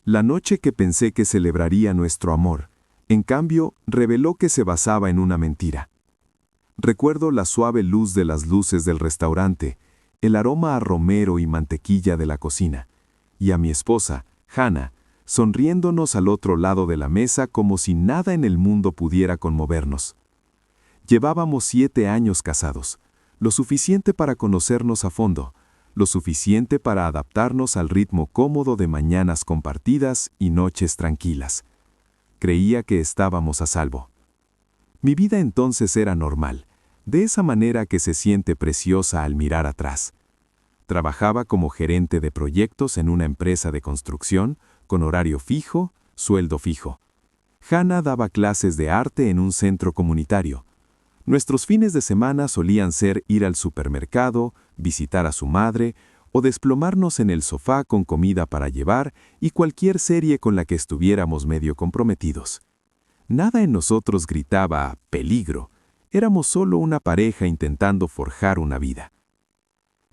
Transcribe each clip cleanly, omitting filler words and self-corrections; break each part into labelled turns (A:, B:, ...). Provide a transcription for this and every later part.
A: La noche que pensé que celebraría nuestro amor, en cambio, reveló que se basaba en una mentira. Recuerdo la suave luz de las luces del restaurante, el aroma a romero y mantequilla de la cocina, y a mi esposa, Hannah, sonriéndonos al otro lado de la mesa como si nada en el mundo pudiera conmovernos. Llevábamos 7 años casados, lo suficiente para conocernos a fondo, lo suficiente para adaptarnos al ritmo cómodo de mañanas compartidas y noches tranquilas. Creía que estábamos a salvo. Mi vida entonces era normal, de esa manera que se siente preciosa al mirar atrás. Trabajaba como gerente de proyectos en una empresa de construcción, con horario fijo, sueldo fijo. Hannah daba clases de arte en un centro comunitario. Nuestros fines de semana solían ser ir al supermercado, visitar a su madre o desplomarnos en el sofá con comida para llevar y cualquier serie con la que estuviéramos medio comprometidos. Nada en nosotros gritaba «peligro». Éramos solo una pareja intentando forjar una vida.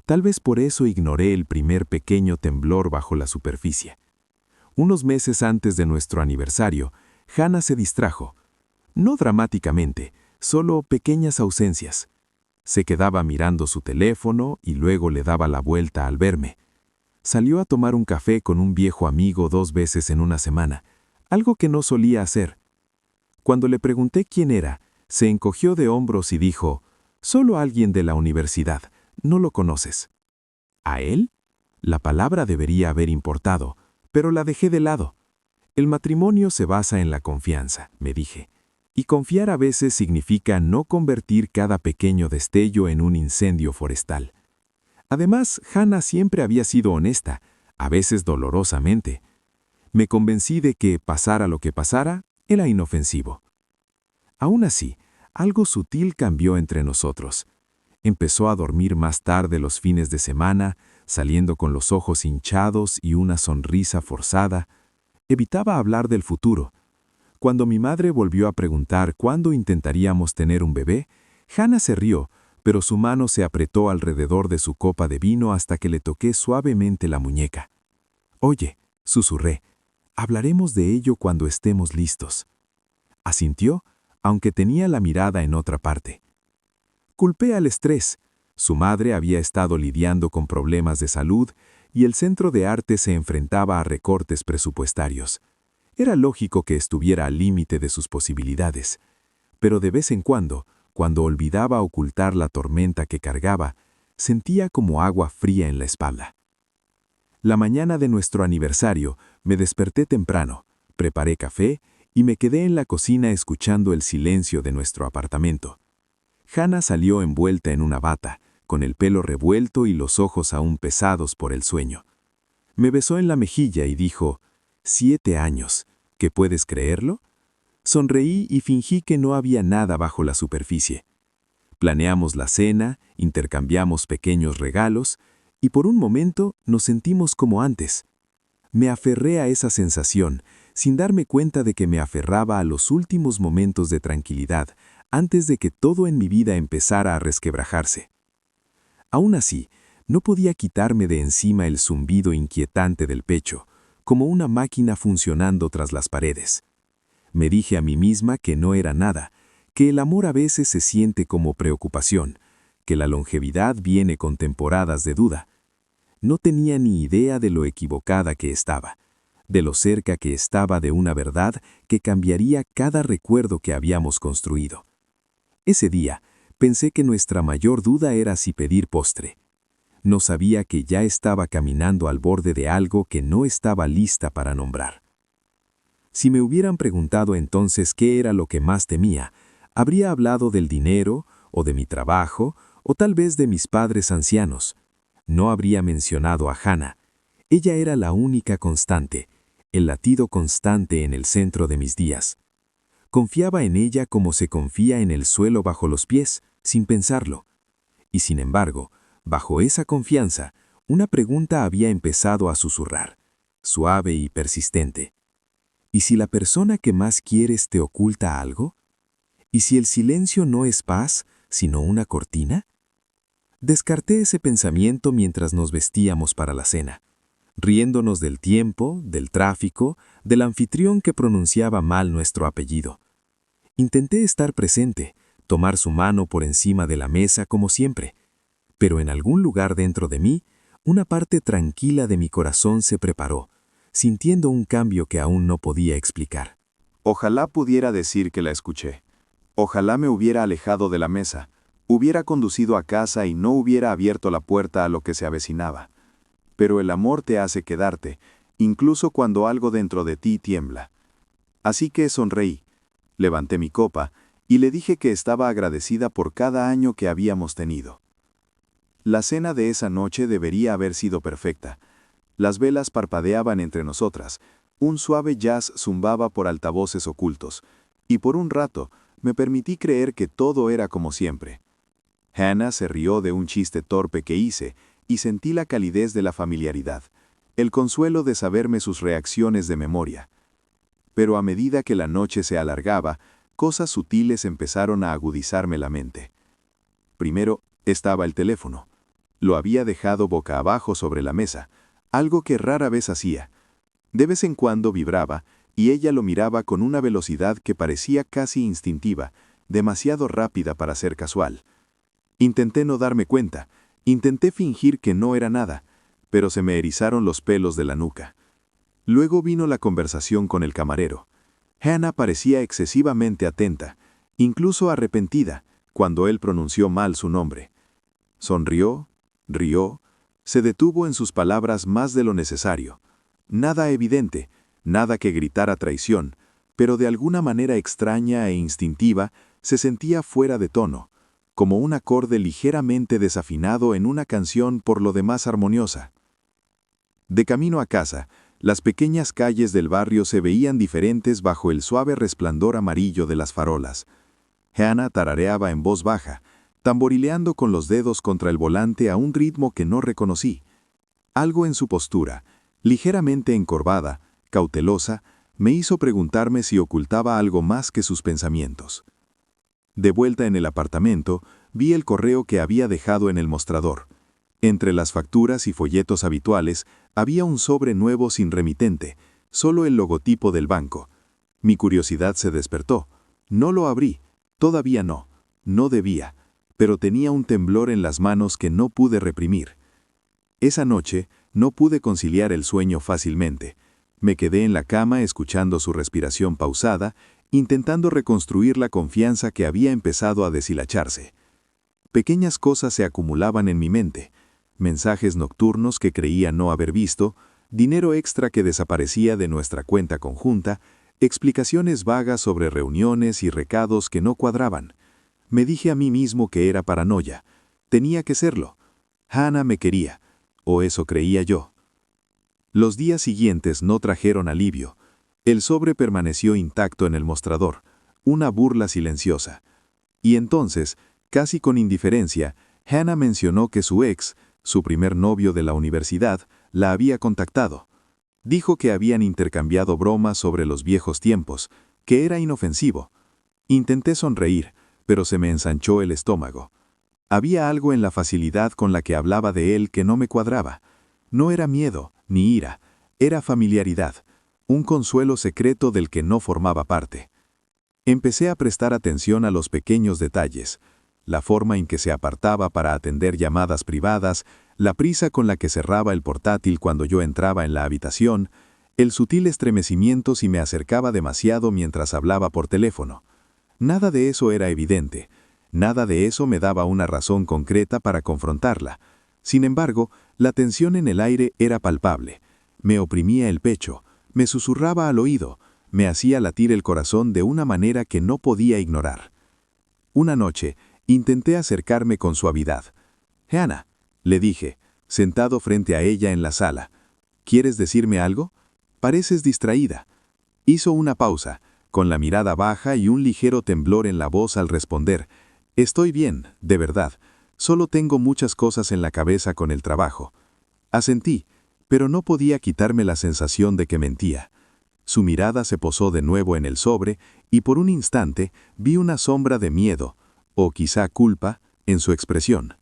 A: Tal vez por eso ignoré el primer pequeño temblor bajo la superficie. Unos meses antes de nuestro aniversario, Hannah se distrajo. No dramáticamente, solo pequeñas ausencias. Se quedaba mirando su teléfono y luego le daba la vuelta al verme. Salió a tomar un café con un viejo amigo 2 veces en una semana, algo que no solía hacer. Cuando le pregunté quién era, se encogió de hombros y dijo, «Solo alguien de la universidad, no lo conoces». ¿A él? La palabra debería haber importado, pero la dejé de lado. El matrimonio se basa en la confianza, me dije, y confiar a veces significa no convertir cada pequeño destello en un incendio forestal. Además, Hannah siempre había sido honesta, a veces dolorosamente. Me convencí de que, pasara lo que pasara, era inofensivo. Aún así, algo sutil cambió entre nosotros. Empezó a dormir más tarde los fines de semana, saliendo con los ojos hinchados y una sonrisa forzada. Evitaba hablar del futuro. Cuando mi madre volvió a preguntar cuándo intentaríamos tener un bebé, Hannah se rió, pero su mano se apretó alrededor de su copa de vino hasta que le toqué suavemente la muñeca. «Oye», susurré, «hablaremos de ello cuando estemos listos». Asintió, aunque tenía la mirada en otra parte. Culpé al estrés. Su madre había estado lidiando con problemas de salud y el centro de arte se enfrentaba a recortes presupuestarios. Era lógico que estuviera al límite de sus posibilidades, pero de vez en cuando olvidaba ocultar la tormenta que cargaba, sentía como agua fría en la espalda. La mañana de nuestro aniversario me desperté temprano, preparé café y me quedé en la cocina escuchando el silencio de nuestro apartamento. Hannah salió envuelta en una bata, con el pelo revuelto y los ojos aún pesados por el sueño. Me besó en la mejilla y dijo, «7 años, ¿qué puedes creerlo?» Sonreí y fingí que no había nada bajo la superficie. Planeamos la cena, intercambiamos pequeños regalos, y por un momento nos sentimos como antes. Me aferré a esa sensación, sin darme cuenta de que me aferraba a los últimos momentos de tranquilidad, antes de que todo en mi vida empezara a resquebrajarse. Aún así, no podía quitarme de encima el zumbido inquietante del pecho, como una máquina funcionando tras las paredes. Me dije a mí misma que no era nada, que el amor a veces se siente como preocupación, que la longevidad viene con temporadas de duda. No tenía ni idea de lo equivocada que estaba, de lo cerca que estaba de una verdad que cambiaría cada recuerdo que habíamos construido. Ese día, pensé que nuestra mayor duda era si pedir postre. No sabía que ya estaba caminando al borde de algo que no estaba lista para nombrar. Si me hubieran preguntado entonces qué era lo que más temía, habría hablado del dinero, o de mi trabajo, o tal vez de mis padres ancianos. No habría mencionado a Hannah. Ella era la única constante, el latido constante en el centro de mis días. Confiaba en ella como se confía en el suelo bajo los pies, sin pensarlo. Y sin embargo, bajo esa confianza, una pregunta había empezado a susurrar, suave y persistente. ¿Y si la persona que más quieres te oculta algo? ¿Y si el silencio no es paz, sino una cortina? Descarté ese pensamiento mientras nos vestíamos para la cena.
B: riéndonos del tiempo, del tráfico, del anfitrión que pronunciaba mal nuestro apellido. Intenté estar presente, tomar su mano por encima de la mesa como siempre, pero en algún lugar dentro de mí, una parte tranquila de mi corazón se preparó, sintiendo un cambio que aún no podía explicar.
A: Ojalá pudiera decir que la escuché. Ojalá me hubiera alejado de la mesa, hubiera conducido a casa y no hubiera abierto la puerta a lo que se avecinaba. Pero el amor te hace quedarte, incluso cuando algo dentro de ti tiembla. Así que sonreí, levanté mi copa y le dije que estaba agradecida por cada año que habíamos tenido. La cena de esa noche debería haber sido perfecta. Las velas parpadeaban entre nosotras, un suave jazz zumbaba por altavoces ocultos, y por un rato me permití creer que todo era como siempre. Hannah se rió de un chiste torpe que hice, y sentí la calidez de la familiaridad, el consuelo de saberme sus reacciones de memoria. Pero a medida que la noche se alargaba, cosas sutiles empezaron a agudizarme la mente. Primero, estaba el teléfono. Lo había dejado boca abajo sobre la mesa, algo que rara vez hacía. De vez en cuando vibraba, y ella lo miraba con una velocidad que parecía casi instintiva, demasiado rápida para ser casual. Intenté no darme cuenta, intenté fingir que no era nada, pero se me erizaron los pelos de la nuca. Luego vino la conversación con el camarero. Hannah parecía excesivamente atenta, incluso arrepentida, cuando él pronunció mal su nombre. Sonrió, rió, se detuvo en sus palabras más de lo necesario. Nada evidente, nada que gritara traición, pero de alguna manera extraña e instintiva se sentía fuera de tono, como un acorde ligeramente desafinado en una canción por lo demás armoniosa. De camino a casa, las pequeñas calles del barrio se veían diferentes bajo el suave resplandor amarillo de las farolas. Hannah tarareaba en voz baja, tamborileando con los dedos contra el volante a un ritmo que no reconocí. Algo en su postura, ligeramente encorvada, cautelosa, me hizo preguntarme si ocultaba algo más que sus pensamientos. De vuelta en el apartamento, vi el correo que había dejado en el mostrador. Entre las facturas y folletos habituales, había un sobre nuevo sin remitente, solo el logotipo del banco. Mi curiosidad se despertó. No lo abrí, todavía no, no debía, pero tenía un temblor en las manos que no pude reprimir. Esa noche, no pude conciliar el sueño fácilmente. Me quedé en la cama escuchando su respiración pausada, intentando reconstruir la confianza que había empezado a deshilacharse. Pequeñas cosas se acumulaban en mi mente. Mensajes nocturnos que creía no haber visto, dinero extra que desaparecía de nuestra cuenta conjunta, explicaciones vagas sobre reuniones y recados que no cuadraban. Me dije a mí mismo que era paranoia. Tenía que serlo. Hannah me quería, o eso creía yo. Los días siguientes no trajeron alivio. El sobre permaneció intacto en el mostrador, una burla silenciosa. Y entonces, casi con indiferencia, Hannah mencionó que su ex, su primer novio de la universidad, la había contactado. Dijo que habían intercambiado bromas sobre los viejos tiempos, que era inofensivo. Intenté sonreír, pero se me ensanchó el estómago. Había algo en la facilidad con la que hablaba de él que no me cuadraba. No era miedo, ni ira, era familiaridad, un consuelo secreto del que no formaba parte. Empecé a prestar atención a los pequeños detalles, la forma en que se apartaba para atender llamadas privadas, la prisa con la que cerraba el portátil cuando yo entraba en la habitación, el sutil estremecimiento si me acercaba demasiado mientras hablaba por teléfono. Nada de eso era evidente, nada de eso me daba una razón concreta para confrontarla. Sin embargo, la tensión en el aire era palpable. Me oprimía el pecho, me susurraba al oído, me hacía latir el corazón de una manera que no podía ignorar. Una noche, intenté acercarme con suavidad. «Hannah», le dije, sentado frente a ella en la sala. «¿Quieres decirme algo? Pareces distraída». Hizo una pausa, con la mirada baja y un ligero temblor en la voz al responder. «Estoy bien, de verdad. Solo tengo muchas cosas en la cabeza con el trabajo». Asentí, pero no podía quitarme la sensación de que mentía. Su mirada se posó de nuevo en el sobre y por un instante vi una sombra de miedo, o quizá culpa, en su expresión.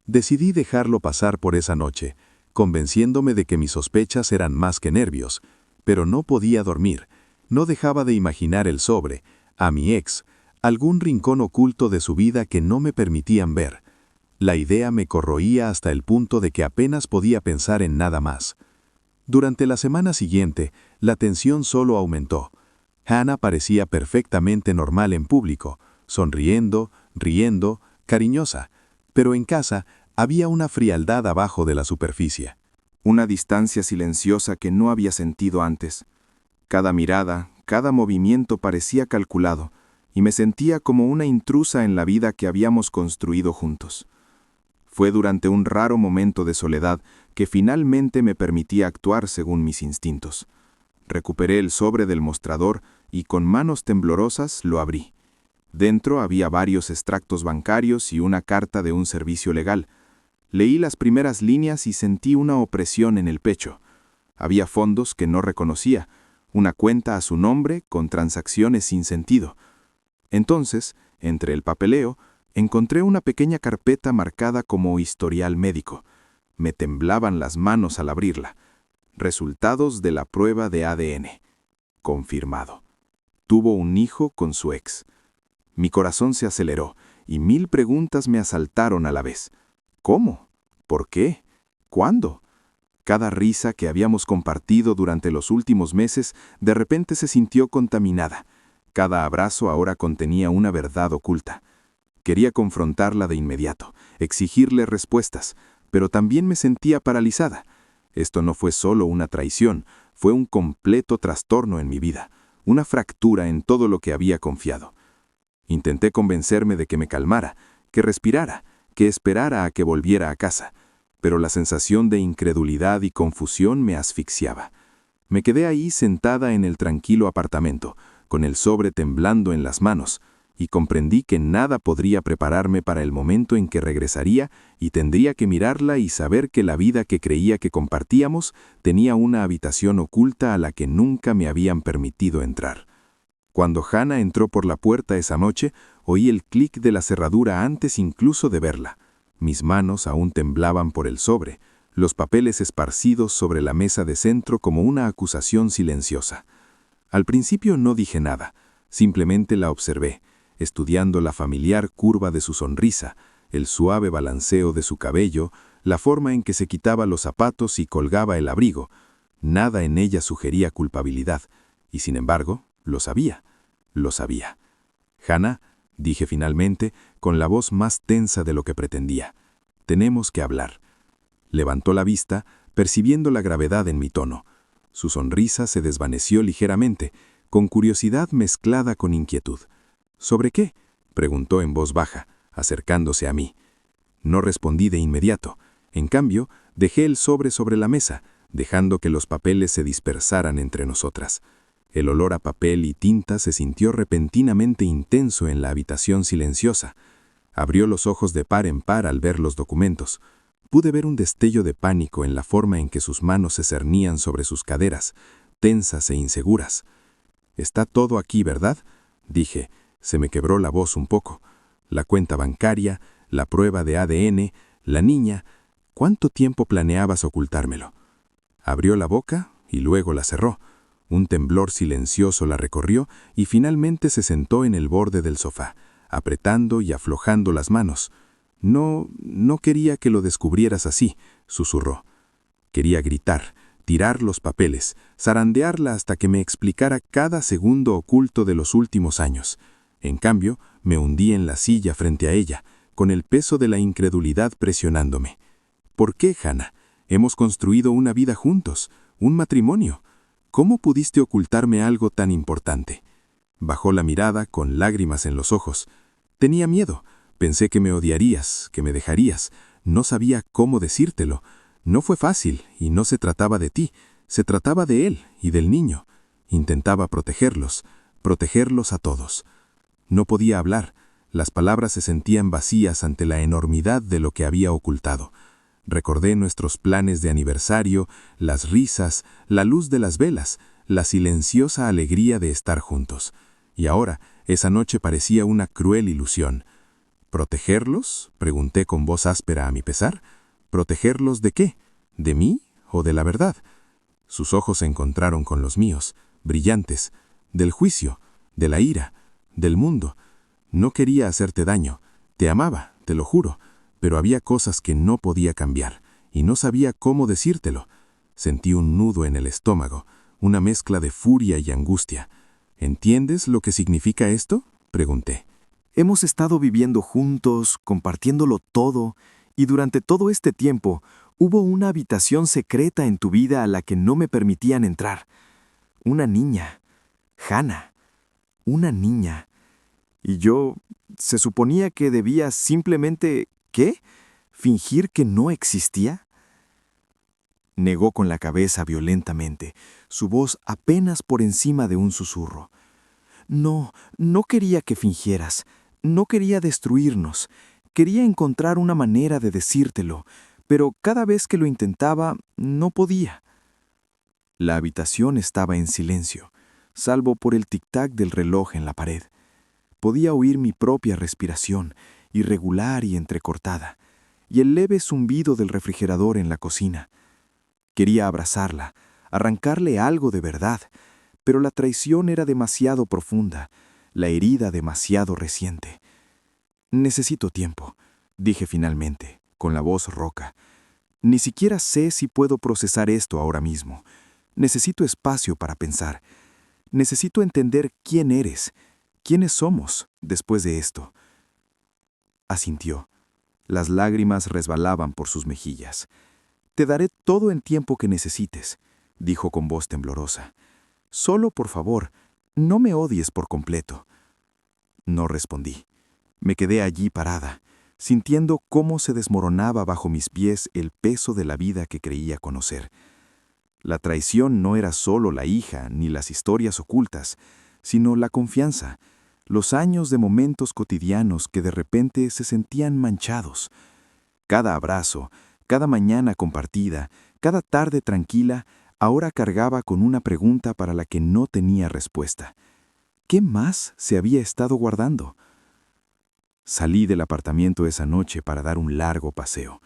A: Decidí dejarlo pasar por esa noche,
B: convenciéndome de que mis sospechas eran más que nervios, pero no podía dormir. No dejaba de imaginar el sobre, a mi ex, algún rincón oculto de su vida que no me permitían ver. La idea me corroía hasta el punto de que apenas podía pensar en nada más. Durante la semana siguiente, la tensión solo aumentó. Hannah parecía perfectamente normal en público, sonriendo, riendo, cariñosa, pero en casa había una frialdad abajo de la superficie.
A: Una distancia silenciosa que no había sentido antes. Cada mirada, cada movimiento parecía calculado, y me sentía como una intrusa en la vida que habíamos construido juntos. Fue durante un raro momento de soledad que finalmente me permití actuar según mis instintos. Recuperé el sobre del mostrador y con manos temblorosas lo abrí. Dentro había varios extractos bancarios y una carta de un servicio legal. Leí las primeras líneas y sentí una opresión en el pecho. Había fondos que no reconocía, una cuenta a su nombre con transacciones sin sentido. Entonces, entre el papeleo, encontré una pequeña carpeta marcada como historial médico. Me temblaban las manos al abrirla. Resultados de la prueba de ADN. Confirmado. Tuvo un hijo con su ex. Mi corazón se aceleró y 1000 preguntas me asaltaron a la vez. ¿Cómo? ¿Por qué? ¿Cuándo? Cada risa que habíamos compartido durante los últimos meses de repente se sintió contaminada. Cada abrazo ahora contenía una verdad oculta. Quería confrontarla de inmediato, exigirle respuestas, pero también me sentía paralizada. Esto no fue solo una traición, fue un completo trastorno en mi vida, una fractura en todo lo que había confiado. Intenté convencerme de que me calmara, que respirara, que esperara a que volviera a casa, pero la sensación de incredulidad y confusión me asfixiaba. Me quedé ahí sentada en el tranquilo apartamento, con el sobre temblando en las manos, y comprendí que nada podría prepararme para el momento en que regresaría y tendría que mirarla y saber que la vida que creía que compartíamos tenía una habitación oculta a la que nunca me habían permitido entrar. Cuando Hannah entró por la puerta esa noche, oí el clic de la cerradura antes incluso de verla. Mis manos aún temblaban por el sobre, los papeles esparcidos sobre la mesa de centro como una acusación silenciosa. Al principio no dije nada, simplemente la observé, estudiando la familiar curva de su sonrisa, el suave balanceo de su cabello, la forma en que se quitaba los zapatos y colgaba el abrigo. Nada en ella sugería culpabilidad, y sin embargo, lo sabía. Hannah, dije finalmente, con la voz más tensa de lo que pretendía. Tenemos que hablar. Levantó la vista, percibiendo la gravedad en mi tono. Su sonrisa se desvaneció ligeramente, con curiosidad mezclada con inquietud. ¿Sobre qué?, preguntó en voz baja, acercándose a mí. No respondí de inmediato. En cambio, dejé el sobre la mesa, dejando que los papeles se dispersaran entre nosotras. El olor a papel y tinta se sintió repentinamente intenso en la habitación silenciosa. Abrió los ojos de par en par al ver los documentos. Pude ver un destello de pánico en la forma en que sus manos se cernían sobre sus caderas, tensas e inseguras. «Está todo aquí, ¿verdad?», dije. Se me quebró la voz un poco. La cuenta bancaria, la prueba de ADN, la niña. ¿Cuánto tiempo planeabas ocultármelo? Abrió la boca y luego la cerró. Un temblor silencioso la recorrió y finalmente se sentó en el borde del sofá, apretando y aflojando las manos. No quería que lo descubrieras así, susurró. Quería gritar, tirar los papeles, zarandearla hasta que me explicara cada segundo oculto de los últimos años. En cambio, me hundí en la silla frente a ella, con el peso de la incredulidad presionándome. ¿Por qué, Hannah? Hemos construido una vida juntos, un matrimonio. ¿Cómo pudiste ocultarme algo tan importante? Bajó la mirada con lágrimas en los ojos. Tenía miedo. Pensé que me odiarías, que me dejarías. No sabía cómo decírtelo. No fue fácil, y no se trataba de ti. Se trataba de él y del niño. Intentaba protegerlos a todos. No podía hablar. Las palabras se sentían vacías ante la enormidad de lo que había ocultado. Recordé nuestros planes de aniversario, las risas, la luz de las velas, la silenciosa alegría de estar juntos. Y ahora, esa noche parecía una cruel ilusión. ¿Protegerlos?, pregunté con voz áspera a mi pesar. ¿Protegerlos de qué?
B: ¿De mí o de la verdad? Sus ojos se encontraron con los míos, brillantes, del juicio, de la ira, del mundo. No quería hacerte daño, te amaba, te lo juro, pero había cosas que no podía cambiar, y no sabía cómo decírtelo. Sentí un nudo en el estómago, una mezcla de furia y angustia. ¿Entiendes lo que significa esto?, pregunté.
C: Hemos estado viviendo juntos, compartiéndolo todo, y durante todo este tiempo hubo una habitación secreta en tu vida a la que no me permitían entrar. Una niña, Hannah, una niña. Y yo, se suponía que debía simplemente, ¿qué? ¿Fingir que no existía? Negó con la cabeza violentamente, su voz apenas por encima de un susurro. No, no quería que fingieras, no quería destruirnos, quería encontrar una manera de decírtelo, pero cada vez que lo intentaba, no podía. La habitación estaba en silencio, salvo por el tic-tac del reloj en la pared. Podía oír mi propia respiración, irregular y entrecortada, y el leve zumbido del refrigerador en la cocina. Quería abrazarla, arrancarle algo de verdad, pero la traición era demasiado profunda, la herida demasiado reciente. Necesito tiempo, dije finalmente, con la voz roca. Ni siquiera sé si puedo procesar esto ahora mismo. Necesito espacio para pensar. Necesito entender quién eres, quiénes somos después de esto. Asintió. Las lágrimas resbalaban por sus mejillas. Te daré todo el tiempo que necesites, dijo con voz temblorosa. Solo, por favor, no me odies por completo. No respondí. Me quedé allí parada, sintiendo cómo se desmoronaba bajo mis pies el peso de la vida que creía conocer. La traición no era solo la hija ni las historias ocultas, sino la confianza, los años de momentos cotidianos que de repente se sentían manchados. Cada abrazo, cada mañana compartida, cada tarde tranquila, ahora cargaba con una pregunta para la que no tenía respuesta. ¿Qué más se había estado guardando? Salí del apartamento esa noche para dar un largo paseo.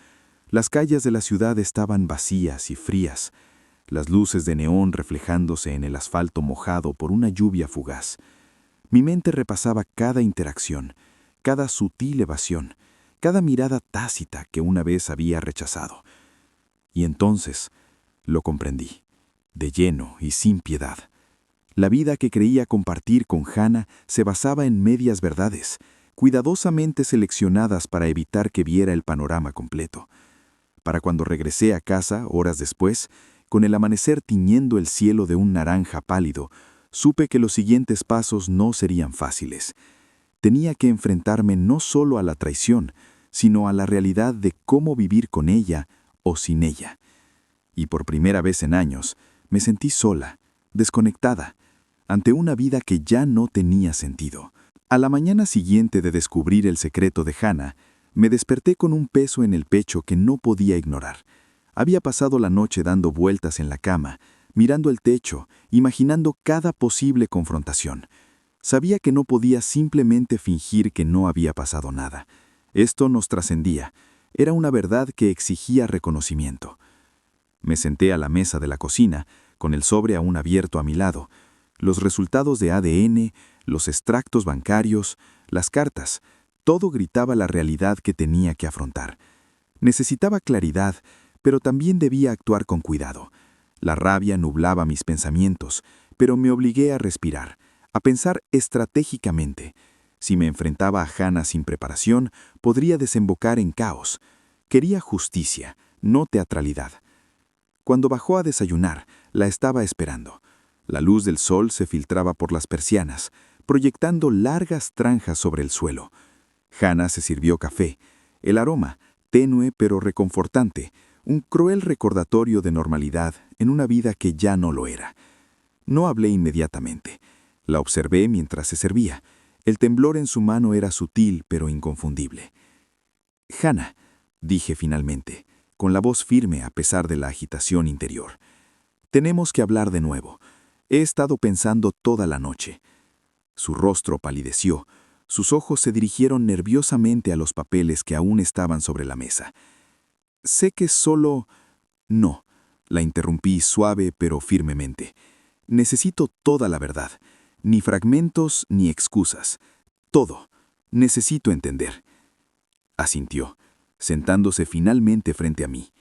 C: Las calles de la ciudad estaban vacías y frías, las luces de neón reflejándose en el asfalto mojado por una lluvia fugaz. Mi mente repasaba cada interacción, cada sutil evasión, cada mirada tácita que una vez había rechazado. Y entonces lo comprendí, de lleno y sin piedad. La vida que creía compartir con Hannah se basaba en medias verdades, cuidadosamente seleccionadas para evitar que viera el panorama completo. Para cuando regresé a casa, horas después, con el amanecer tiñendo el cielo de un naranja pálido, supe que los siguientes pasos no serían fáciles. Tenía que enfrentarme no solo a la traición, sino a la realidad de cómo vivir con ella o sin ella. Y por primera vez en años, me sentí sola, desconectada, ante una vida que ya no tenía sentido. A la mañana siguiente de descubrir el secreto de Hannah, me desperté con un peso en el pecho que no podía ignorar. Había pasado la noche dando vueltas en la cama, mirando el techo, imaginando cada posible confrontación. Sabía que no podía simplemente fingir que no había pasado nada. Esto nos trascendía. Era una verdad que exigía reconocimiento. Me senté a la mesa de la cocina, con el sobre aún abierto a mi lado. Los resultados de ADN, los extractos bancarios, las cartas, todo gritaba la realidad que tenía que afrontar. Necesitaba claridad, pero también debía actuar con cuidado. La rabia nublaba mis pensamientos, pero me obligué a respirar, a pensar estratégicamente. Si me enfrentaba a Hannah sin preparación, podría desembocar en caos. Quería justicia, no teatralidad. Cuando bajó a desayunar, la estaba esperando. La luz del sol se filtraba por las persianas, proyectando largas franjas sobre el suelo. Hannah se sirvió café. El aroma, tenue pero reconfortante, un cruel recordatorio de normalidad en una vida que ya no lo era. No hablé inmediatamente. La observé mientras se servía. El temblor en su mano era sutil pero inconfundible. «Hannah», dije finalmente, con la voz firme a pesar de la agitación interior. «Tenemos que hablar de nuevo. He estado pensando toda la noche». Su rostro palideció. Sus ojos se dirigieron nerviosamente a los papeles que aún estaban sobre la mesa. «Sé que solo
B: No, la interrumpí suave pero firmemente. Necesito toda la verdad, ni fragmentos ni excusas. Todo. Necesito entender. Asintió, sentándose finalmente frente a mí.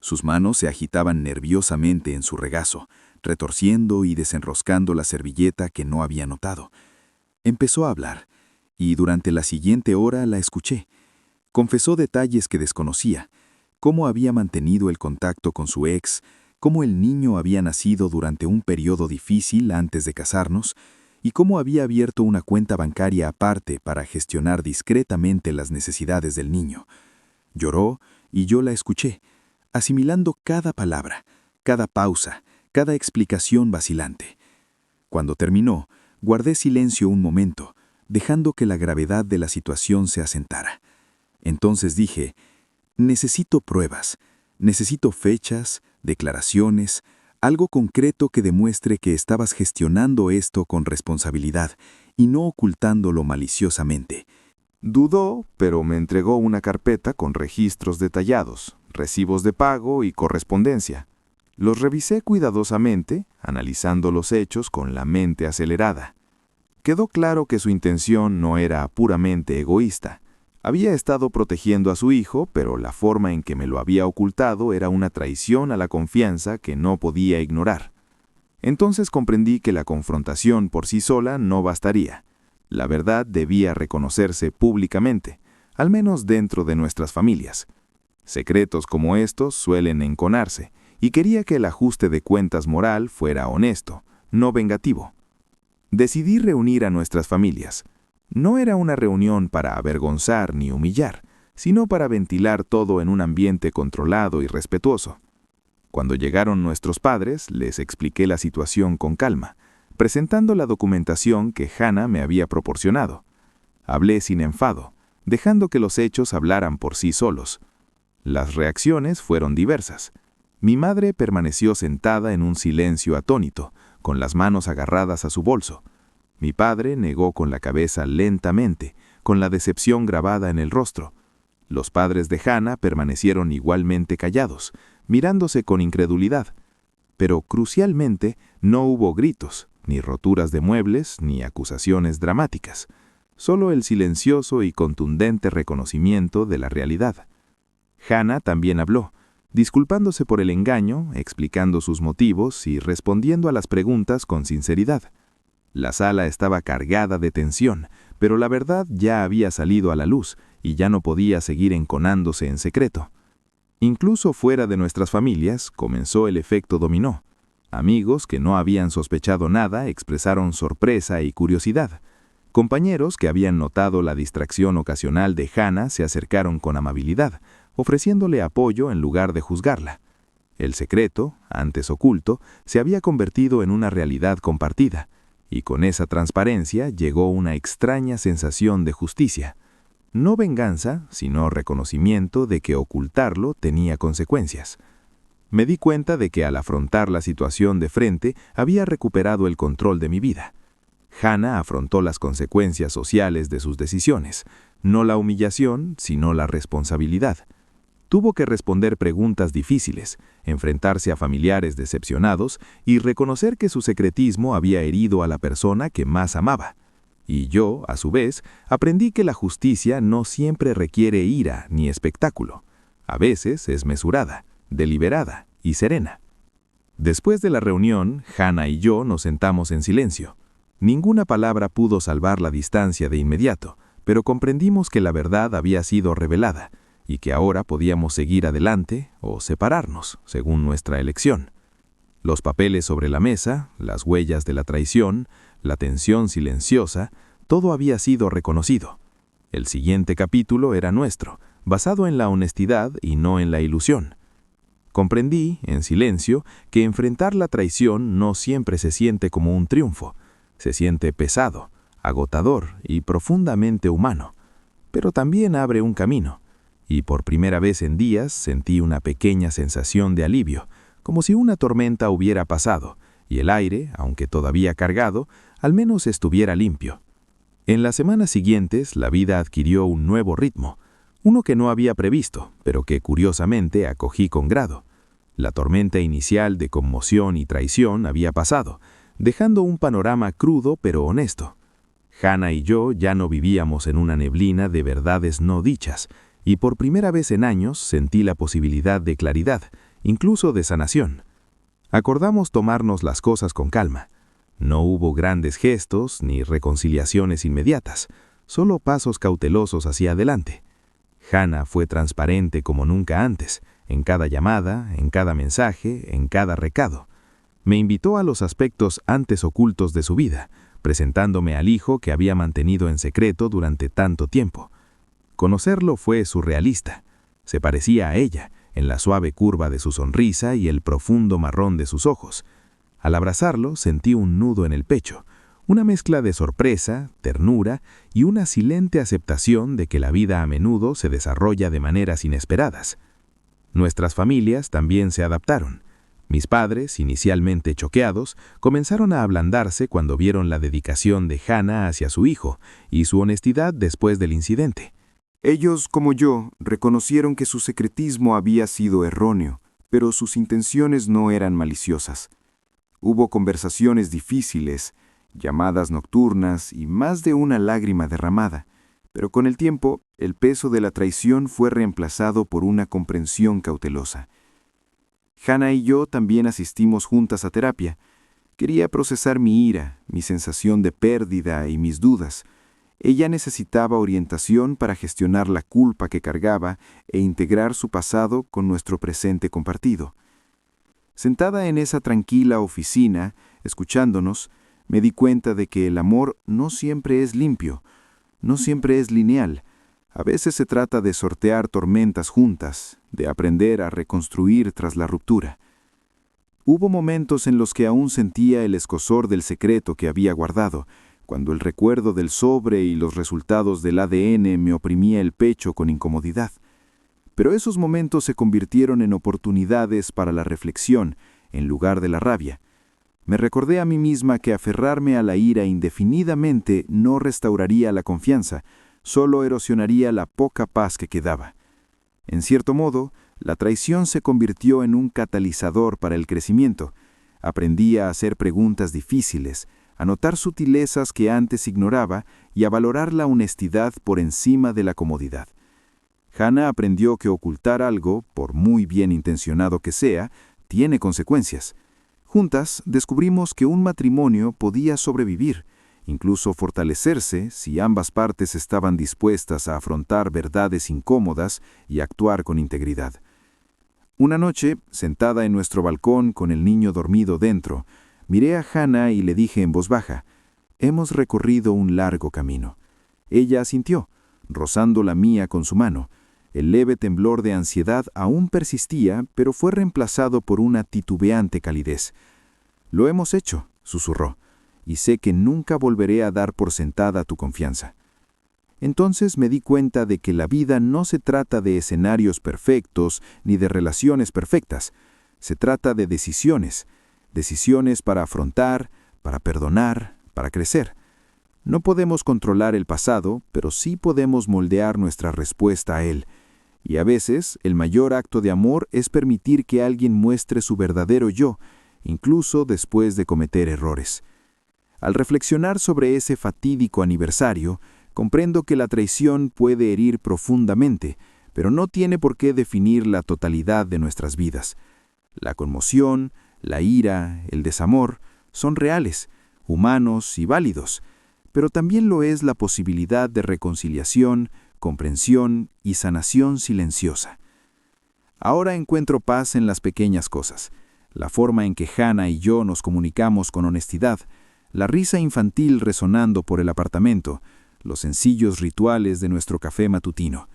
B: Sus manos se agitaban nerviosamente en su regazo, retorciendo y desenroscando la servilleta que no había notado. Empezó a hablar, y durante la siguiente hora la escuché. Confesó detalles que desconocía, cómo había mantenido el contacto con su ex, cómo el niño había nacido durante un periodo difícil antes de casarnos, y cómo había abierto una cuenta bancaria aparte para gestionar discretamente las necesidades del niño. Lloró y yo la escuché, asimilando cada palabra, cada pausa, cada explicación vacilante. Cuando terminó, guardé silencio un momento, dejando que la gravedad de la situación se asentara. Entonces dije, necesito pruebas, necesito fechas, declaraciones, algo concreto que demuestre que estabas gestionando esto con responsabilidad y no ocultándolo maliciosamente.
A: Dudó, pero me entregó una carpeta con registros detallados, recibos de pago y correspondencia. Los revisé cuidadosamente, analizando los hechos con la mente acelerada. Quedó claro que su intención no era puramente egoísta. Había estado protegiendo a su hijo, pero la forma en que me lo había ocultado era una traición a la confianza que no podía ignorar. Entonces comprendí que la confrontación por sí sola no bastaría. La verdad debía reconocerse públicamente, al menos dentro de nuestras familias. Secretos como estos suelen enconarse, y quería que el ajuste de cuentas moral fuera honesto, no vengativo. Decidí reunir a nuestras familias. No era una reunión para avergonzar ni humillar, sino para ventilar todo en un ambiente controlado y respetuoso. Cuando llegaron nuestros padres, les expliqué la situación con calma, presentando la documentación que Hannah me había proporcionado. Hablé sin enfado, dejando que los hechos hablaran por sí solos. Las reacciones fueron diversas. Mi madre permaneció sentada en un silencio atónito, con las manos agarradas a su bolso. Mi padre negó con la cabeza lentamente, con la decepción grabada en el rostro. Los padres de Hannah permanecieron igualmente callados, mirándose con incredulidad. Pero crucialmente no hubo gritos, ni roturas de muebles, ni acusaciones dramáticas. Solo el silencioso y contundente reconocimiento de la realidad. Hannah también habló, disculpándose por el engaño, explicando sus motivos y respondiendo a las preguntas con sinceridad. La sala estaba cargada de tensión, pero la verdad ya había salido a la luz y ya no podía seguir enconándose en secreto. Incluso fuera de nuestras familias comenzó el efecto dominó. Amigos que no habían sospechado nada expresaron sorpresa y curiosidad. Compañeros que habían notado la distracción ocasional de Hannah se acercaron con amabilidad, ofreciéndole apoyo en lugar de juzgarla. El secreto, antes oculto, se había convertido en una realidad compartida, y con esa transparencia llegó una extraña sensación de justicia. No venganza, sino reconocimiento de que ocultarlo tenía consecuencias. Me di cuenta de que al afrontar la situación de frente había recuperado el control de mi vida. Hannah afrontó las consecuencias sociales de sus decisiones, no la humillación, sino la responsabilidad. Tuvo que responder preguntas difíciles, enfrentarse a familiares decepcionados y reconocer que su secretismo había herido a la persona que más amaba. Y yo, a su vez, aprendí que la justicia no siempre requiere ira ni espectáculo. A veces es mesurada, deliberada y serena. Después de la reunión, Hannah y yo nos sentamos en silencio. Ninguna palabra pudo salvar la distancia de inmediato, pero comprendimos que la verdad había sido revelada, y que ahora podíamos seguir adelante o separarnos, según nuestra elección. Los papeles sobre la mesa, las huellas de la traición, la tensión silenciosa, todo había sido reconocido. El siguiente capítulo era nuestro, basado en la honestidad y no en la ilusión. Comprendí, en silencio, que enfrentar la traición no siempre se siente como un triunfo. Se siente pesado, agotador y profundamente humano. Pero también abre un camino. Y por primera vez en días sentí una pequeña sensación de alivio, como si una tormenta hubiera pasado, y el aire, aunque todavía cargado, al menos estuviera limpio. En las semanas siguientes la vida adquirió un nuevo ritmo, uno que no había previsto, pero que curiosamente acogí con grado.
B: La tormenta inicial de conmoción y traición había pasado, dejando un panorama crudo pero honesto. Hannah y yo ya no vivíamos en una neblina de verdades no dichas, y por primera vez en años sentí la posibilidad de claridad, incluso de sanación. Acordamos tomarnos las cosas con calma. No hubo grandes gestos ni reconciliaciones inmediatas, solo pasos cautelosos hacia adelante. Hannah fue transparente como nunca antes, en cada llamada, en cada mensaje, en cada recado. Me invitó a los aspectos antes ocultos de su vida, presentándome al hijo que había mantenido en secreto durante tanto tiempo. Conocerlo fue surrealista. Se parecía a ella, en la suave curva de su sonrisa y el profundo marrón de sus ojos. Al abrazarlo sentí un nudo en el pecho, una mezcla de sorpresa, ternura y una silente aceptación de que la vida a menudo se desarrolla de maneras inesperadas. Nuestras familias también se adaptaron. Mis padres, inicialmente choqueados, comenzaron a ablandarse cuando vieron la dedicación de Hannah hacia su hijo y su honestidad después del incidente.
A: Ellos, como yo, reconocieron que su secretismo había sido erróneo, pero sus intenciones no eran maliciosas. Hubo conversaciones difíciles, llamadas nocturnas y más de una lágrima derramada, pero con el tiempo, el peso de la traición fue reemplazado por una comprensión cautelosa. Hannah y yo también asistimos juntas a terapia. Quería procesar mi ira, mi sensación de pérdida y mis dudas. Ella necesitaba orientación para gestionar la culpa que cargaba e integrar su pasado con nuestro presente compartido. Sentada en esa tranquila oficina, escuchándonos, me di cuenta de que el amor no siempre es limpio, no siempre es lineal. A veces se trata de sortear tormentas juntas, de aprender a reconstruir tras la ruptura. Hubo momentos en los que aún sentía el escozor del secreto que había guardado, cuando el recuerdo del sobre y los resultados del ADN me oprimía el pecho con incomodidad. Pero esos momentos se convirtieron en oportunidades para la reflexión, en lugar de la rabia. Me recordé a mí misma que aferrarme a la ira indefinidamente no restauraría la confianza, solo erosionaría la poca paz que quedaba. En cierto modo, la traición se convirtió en un catalizador para el crecimiento. Aprendí a hacer preguntas difíciles, a notar sutilezas que antes ignoraba y a valorar la honestidad por encima de la comodidad. Hannah aprendió que ocultar algo, por muy bien intencionado que sea, tiene consecuencias. Juntas descubrimos que un matrimonio podía sobrevivir, incluso fortalecerse si ambas partes estaban dispuestas a afrontar verdades incómodas y actuar con integridad. Una noche, sentada en nuestro balcón con el niño dormido dentro, miré a Hannah y le dije en voz baja: «Hemos recorrido un largo camino». Ella asintió, rozando la mía con su mano. El leve temblor de ansiedad aún persistía, pero fue reemplazado por una titubeante calidez. «Lo hemos hecho», susurró, «y sé que nunca volveré a dar por sentada tu confianza». Entonces me di cuenta de que la vida no se trata de escenarios perfectos ni de relaciones perfectas. Se trata de decisiones para afrontar, para perdonar, para crecer. No podemos controlar el pasado, pero sí podemos moldear nuestra respuesta a él. Y a veces, el mayor acto de amor es permitir que alguien muestre su verdadero yo, incluso después de cometer errores. Al reflexionar sobre ese fatídico aniversario, comprendo que la traición puede herir profundamente, pero no tiene por qué definir la totalidad de nuestras vidas. La conmoción, la ira, el desamor, son reales, humanos y válidos, pero también lo es la posibilidad de reconciliación, comprensión y sanación silenciosa. Ahora encuentro paz en las pequeñas cosas, la forma en que Hannah y yo nos comunicamos con honestidad, la risa infantil resonando por el apartamento, los sencillos rituales de nuestro café matutino.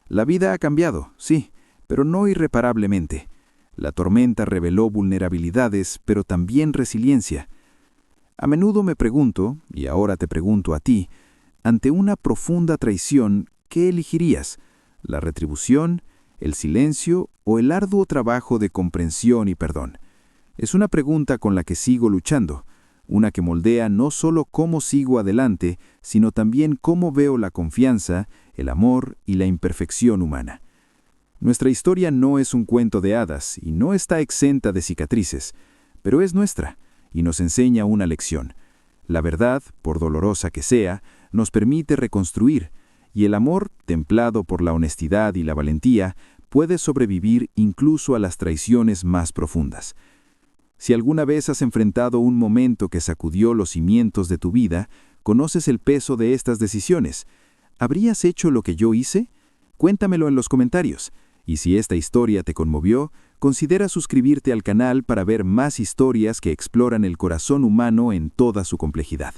A: La vida ha cambiado, sí, pero no irreparablemente. La tormenta reveló vulnerabilidades, pero también resiliencia. A menudo me pregunto, y ahora te pregunto a ti, ante una profunda traición, ¿qué elegirías? ¿La retribución, el silencio o el arduo trabajo de comprensión y perdón? Es una pregunta con la que sigo luchando, una que moldea no solo cómo sigo adelante, sino también cómo veo la confianza, el amor y la imperfección humana.
D: Nuestra historia no es un cuento de hadas y no está exenta de cicatrices, pero es nuestra y nos enseña una lección. La verdad, por dolorosa que sea, nos permite reconstruir, y el amor, templado por la honestidad y la valentía, puede sobrevivir incluso a las traiciones más profundas. Si alguna vez has enfrentado un momento que sacudió los cimientos de tu vida, conoces el peso de estas decisiones. ¿Habrías hecho lo que yo hice? Cuéntamelo en los comentarios. Y si esta historia te conmovió, considera suscribirte al canal para ver más historias que exploran el corazón humano en toda su complejidad.